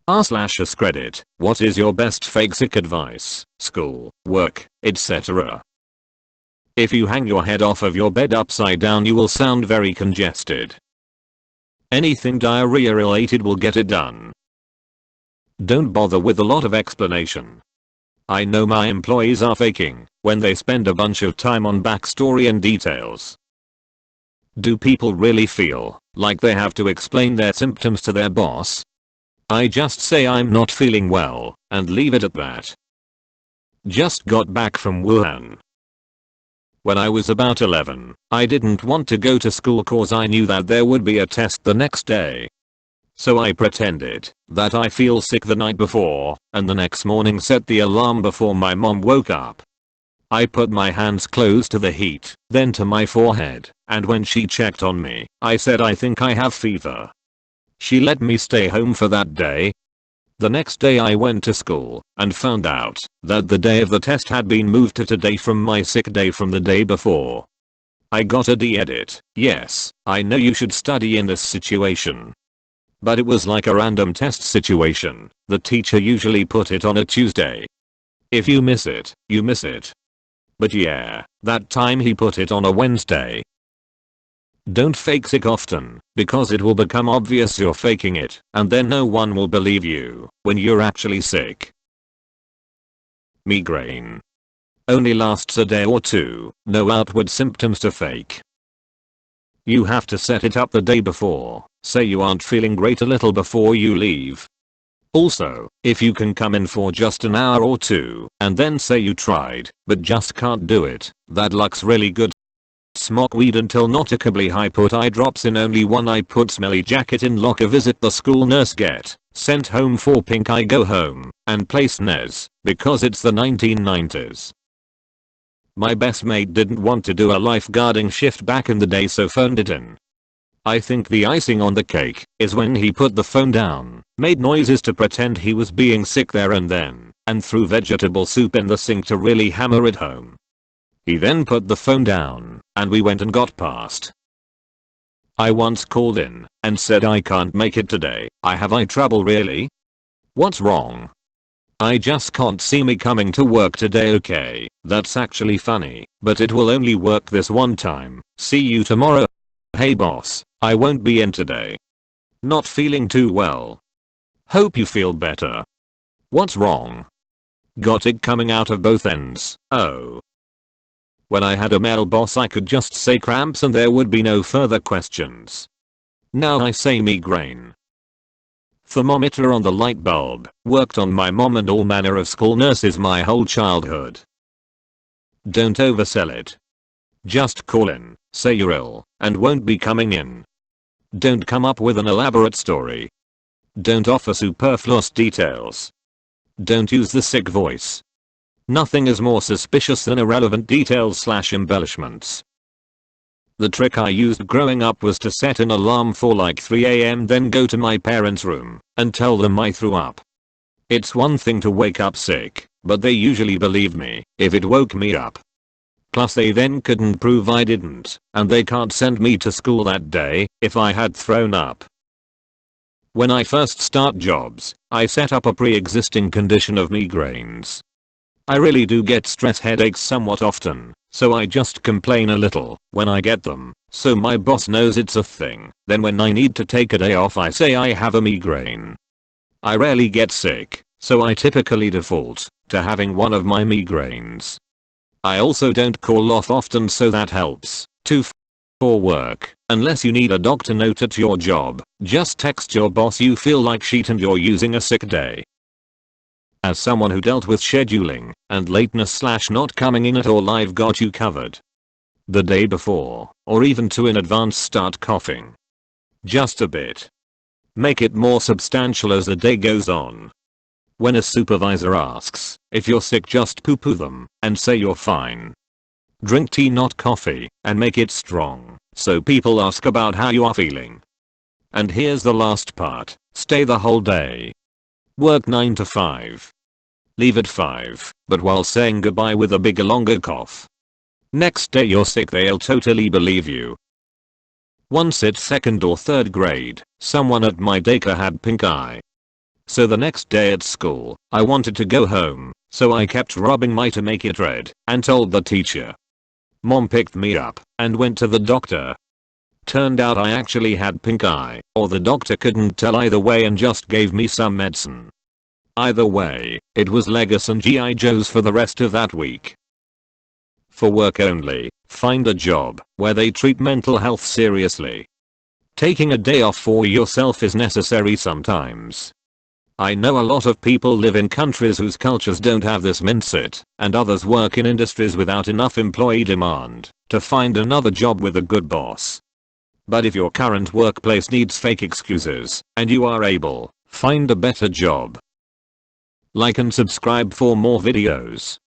r/AskReddit, what is your best fake sick advice, school, work, etc.? If you hang your head off of your bed upside down you will sound very congested. Anything diarrhea related will get it done. Don't bother with a lot of explanation. I know my employees are faking when they spend a bunch of time on backstory and details. Do people really feel like they have to explain their symptoms to their boss? I just say I'm not feeling well and leave it at that. Just got back from Wuhan. When I was about 11, I didn't want to go to school cause I knew that there would be a test the next day. So I pretended that I feel sick the night before and the next morning set the alarm before my mom woke up. I put my hands close to the heat, then to my forehead, and when she checked on me, I said I think I have fever. She let me stay home for that day. The next day I went to school and found out that the day of the test had been moved to today from my sick day from the day before. I got a D edit. Yes, I know you should study in this situation. But it was like a random test situation. The teacher usually put it on a Tuesday. If you miss it, you miss it. But yeah, that time he put it on a Wednesday. Don't fake sick often, because it will become obvious you're faking it, and then no one will believe you when you're actually sick. Migraine. Only lasts a day or two, no outward symptoms to fake. You have to set it up the day before, say you aren't feeling great a little before you leave. Also, if you can come in for just an hour or two, and then say you tried, but just can't do it, that luck's really good. Smoke weed until noticeably high, put eye drops in only one eye, put smelly jacket in locker, visit the school nurse, get sent home for pink eye, go home and play SNES because it's the 1990s. My best mate didn't want to do a lifeguarding shift back in the day so phoned it in. I think the icing on the cake is when he put the phone down, made noises to pretend he was being sick there and then, and threw vegetable soup in the sink to really hammer it home. He then put the phone down, and we went and got past. I once called in and said I can't make it today, I have eye trouble. Really? What's wrong? I just can't see me coming to work today. Okay, that's actually funny, but it will only work this one time. See you tomorrow. Hey boss, I won't be in today. Not feeling too well. Hope you feel better. What's wrong? Got it coming out of both ends. Oh. When I had a male boss I could just say cramps and there would be no further questions. Now I say migraine. Thermometer on the light bulb, worked on my mom and all manner of school nurses my whole childhood. Don't oversell it. Just call in, say you're ill, and won't be coming in. Don't come up with an elaborate story. Don't offer superfluous details. Don't use the sick voice. Nothing is more suspicious than irrelevant details/embellishments. The trick I used growing up was to set an alarm for like 3 AM, then go to my parents' room and tell them I threw up. It's one thing to wake up sick, but they usually believe me if it woke me up. Plus they then couldn't prove I didn't, and they can't send me to school that day if I had thrown up. When I first start jobs, I set up a pre-existing condition of migraines. I really do get stress headaches somewhat often, so I just complain a little when I get them, so my boss knows it's a thing. Then when I need to take a day off I say I have a migraine. I rarely get sick, so I typically default to having one of my migraines. I also don't call off often, so that helps too. For work, unless you need a doctor note at your job, just text your boss you feel like shit and you're using a sick day. As someone who dealt with scheduling and lateness/not coming in at all, I've got you covered. The day before, or even 2 in advance, start coughing. Just a bit. Make it more substantial as the day goes on. When a supervisor asks if you're sick, just poo-poo them and say you're fine. Drink tea, not coffee, and make it strong, so people ask about how you are feeling. And here's the last part, stay the whole day. Work 9 to 5. Leave at 5, but while saying goodbye with a bigger longer cough. Next day you're sick, they'll totally believe you. Once at 2nd or 3rd grade, someone at my daycare had pink eye. So the next day at school, I wanted to go home, so I kept rubbing my to make it red and told the teacher. Mom picked me up and went to the doctor. Turned out I actually had pink eye, or the doctor couldn't tell either way and just gave me some medicine. Either way, it was Legos and GI Joes for the rest of that week. For work only, find a job where they treat mental health seriously. Taking a day off for yourself is necessary sometimes. I know a lot of people live in countries whose cultures don't have this mindset, and others work in industries without enough employee demand to find another job with a good boss. But if your current workplace needs fake excuses, and you are able, find a better job. Like and subscribe for more videos.